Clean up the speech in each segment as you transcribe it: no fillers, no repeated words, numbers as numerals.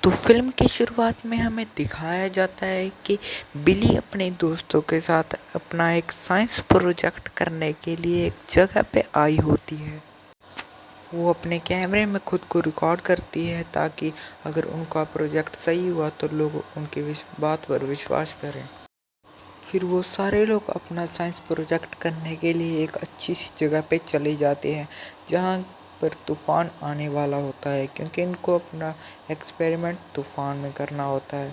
तो फिल्म की शुरुआत में हमें दिखाया जाता है कि बिली अपने दोस्तों के साथ अपना एक साइंस प्रोजेक्ट करने के लिए एक जगह पे आई होती है। वो अपने कैमरे में खुद को रिकॉर्ड करती है ताकि अगर उनका प्रोजेक्ट सही हुआ तो लोग उनकी बात पर विश्वास करें। फिर वो सारे लोग अपना साइंस प्रोजेक्ट करने के लिए एक अच्छी सी जगह पे चले जाते हैं जहाँ पर तूफान आने वाला होता है, क्योंकि इनको अपना एक्सपेरिमेंट तूफान में करना होता है।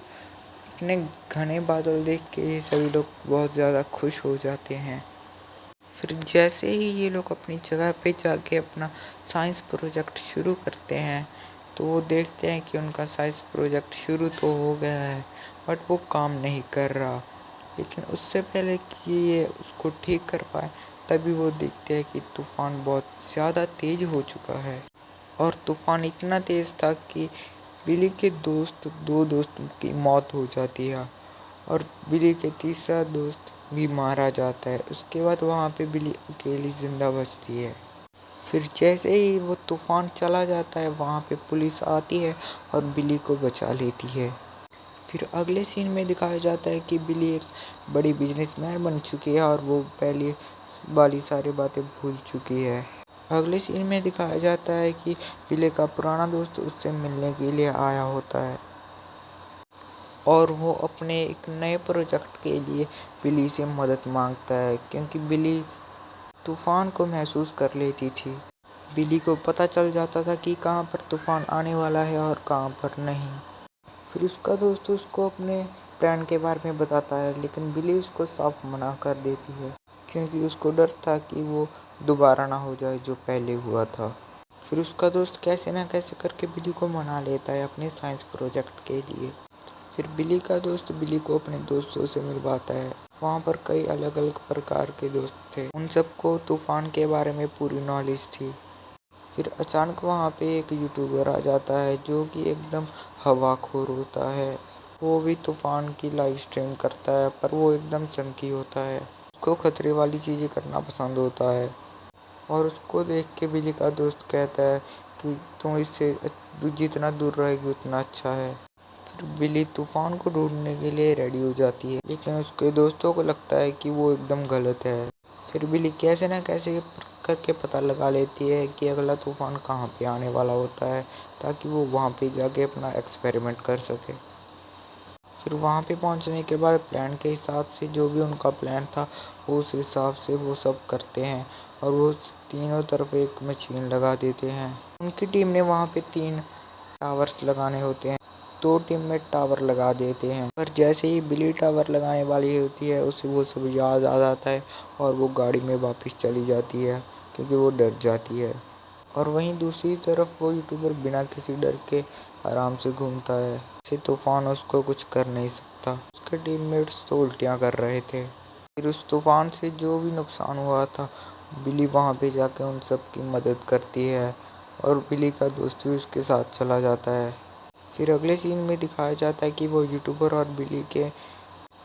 इतने घने बादल देख के ये सभी लोग बहुत ज़्यादा खुश हो जाते हैं। फिर जैसे ही ये लोग अपनी जगह पे जाके अपना साइंस प्रोजेक्ट शुरू करते हैं तो वो देखते हैं कि उनका साइंस प्रोजेक्ट शुरू तो हो गया है बट वो काम नहीं कर रहा। लेकिन उससे पहले कि ये उसको ठीक कर पाए तभी वो देखते हैं कि तूफान बहुत ज़्यादा तेज़ हो चुका है। और तूफान इतना तेज़ था कि बिली के दो दोस्तों की मौत हो जाती है और बिली के तीसरा दोस्त भी मारा जाता है। उसके बाद वहाँ पे बिली अकेली जिंदा बचती है। फिर जैसे ही वो तूफान चला जाता है वहाँ पे पुलिस आती है और बिली को बचा लेती है। फिर अगले सीन में दिखाया जाता है कि बिली एक बड़ी बिजनेसमैन बन चुकी है और वो पहले वाली सारी बातें भूल चुकी है। अगले सीन में दिखाया जाता है कि बिली का पुराना दोस्त उससे मिलने के लिए आया होता है और वो अपने एक नए प्रोजेक्ट के लिए बिली से मदद मांगता है, क्योंकि बिली तूफान को महसूस कर लेती थी। बिली को पता चल जाता था कि कहाँ पर तूफान आने वाला है और कहाँ पर नहीं। फिर उसका दोस्त उसको अपने प्लान के बारे में बताता है, लेकिन बिली उसको साफ मना कर देती है क्योंकि उसको डर था कि वो दोबारा ना हो जाए जो पहले हुआ था। फिर उसका दोस्त कैसे ना कैसे करके बिली को मना लेता है अपने साइंस प्रोजेक्ट के लिए। फिर बिली का दोस्त बिली को अपने दोस्तों से मिलवाता है। वहाँ पर कई अलग अलग प्रकार के दोस्त थे, उन सबको तूफान के बारे में पूरी नॉलेज थी। फिर अचानक वहाँ पे एक यूट्यूबर आ जाता है जो कि एकदम हवाखोर होता है। वो भी तूफान की लाइव स्ट्रीम करता है पर वो एकदम चंकी होता है। उसको खतरे वाली चीज़ें करना पसंद होता है और उसको देख के बिली का दोस्त कहता है कि तुम इससे जितना दूर रहेगी उतना अच्छा है। फिर बिली तूफान को ढूंढने के लिए रेडी हो जाती है, लेकिन उसके दोस्तों को लगता है कि वो एकदम गलत है। फिर बिली कैसे ना कैसे करके पता लगा लेती है कि अगला तूफान कहाँ पे आने वाला होता है ताकि वो वहाँ पे जाके अपना एक्सपेरिमेंट कर सके। फिर वहाँ पे पहुँचने के बाद प्लान के हिसाब से जो भी उनका प्लान था वो उस हिसाब से वो सब करते हैं और वो तीनों तरफ एक मशीन लगा देते हैं। उनकी टीम ने वहाँ पे 3 टावर्स लगाने होते हैं। 2 टीम में टावर लगा देते हैं, पर जैसे ही बिली टावर लगाने वाली होती है उसे वो सब याद आ जाता है और वो गाड़ी में वापस चली जाती है क्योंकि वो डर जाती है। और वहीं दूसरी तरफ वो यूट्यूबर बिना किसी डर के आराम से घूमता है। से तूफान उसको कुछ कर नहीं सकता। उसके टीममेट्स तो उल्टियाँ कर रहे थे। फिर उस तूफान से जो भी नुकसान हुआ था बिली वहाँ पे जाके उन सब की मदद करती है और बिली का दोस्त भी उसके साथ चला जाता है। फिर अगले सीन में दिखाया जाता है कि वो यूट्यूबर और बिली के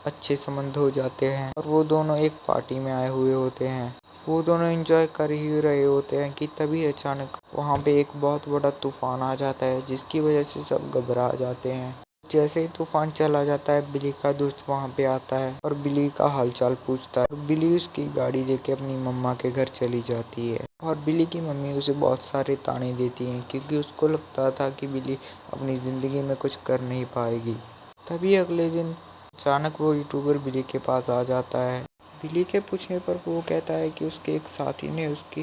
अच्छे संबंध हो जाते हैं और वो दोनों एक पार्टी में आए हुए होते हैं। वो दोनों एंजॉय कर ही रहे होते हैं कि तभी अचानक वहाँ पे एक बहुत बड़ा तूफान आ जाता है जिसकी वजह से सब घबरा जाते हैं। जैसे ही तूफान चला जाता है बिली का दोस्त वहाँ पे आता है और बिली का हालचाल पूछता है और बिली उसकी गाड़ी लेके अपनी मम्मा के घर चली जाती है और बिली की मम्मी उसे बहुत सारे ताने देती हैं क्योंकि उसको लगता था कि बिली अपनी ज़िंदगी में कुछ कर नहीं पाएगी। तभी अगले दिन अचानक वो यूट्यूबर बिली के पास आ जाता है। बिली के पूछने पर वो कहता है कि उसके एक साथी ने उसकी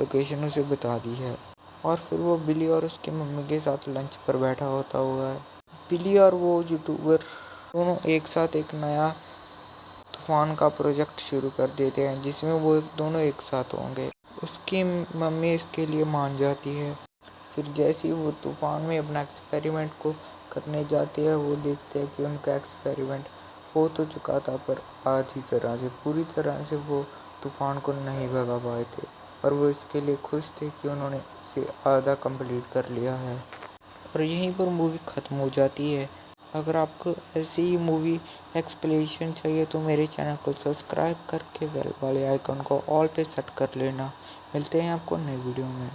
लोकेशन उसे बता दी है और फिर वो बिली और उसकी मम्मी के साथ लंच पर बैठा होता हुआ है। बिली और वो यूट्यूबर दोनों एक साथ एक नया तूफान का प्रोजेक्ट शुरू कर देते हैं जिसमें वो दोनों एक साथ होंगे। उसकी मम्मी इसके लिए मान जाती है। फिर जैसे ही वो तूफान में अपना एक्सपेरिमेंट को करने जाते हैं वो देखते हैं कि उनका एक्सपेरिमेंट हो तो चुका था पर आधी तरह से, पूरी तरह से वो तूफान को नहीं भगा पाए थे और वो इसके लिए खुश थे कि उन्होंने इसे आधा कंप्लीट कर लिया है। और यहीं पर मूवी ख़त्म हो जाती है। अगर आपको ऐसी ही मूवी एक्सप्लेनेशन चाहिए तो मेरे चैनल को सब्सक्राइब करके बेल वाले आइकन को ऑल पे सेट कर लेना। मिलते हैं आपको नई वीडियो में।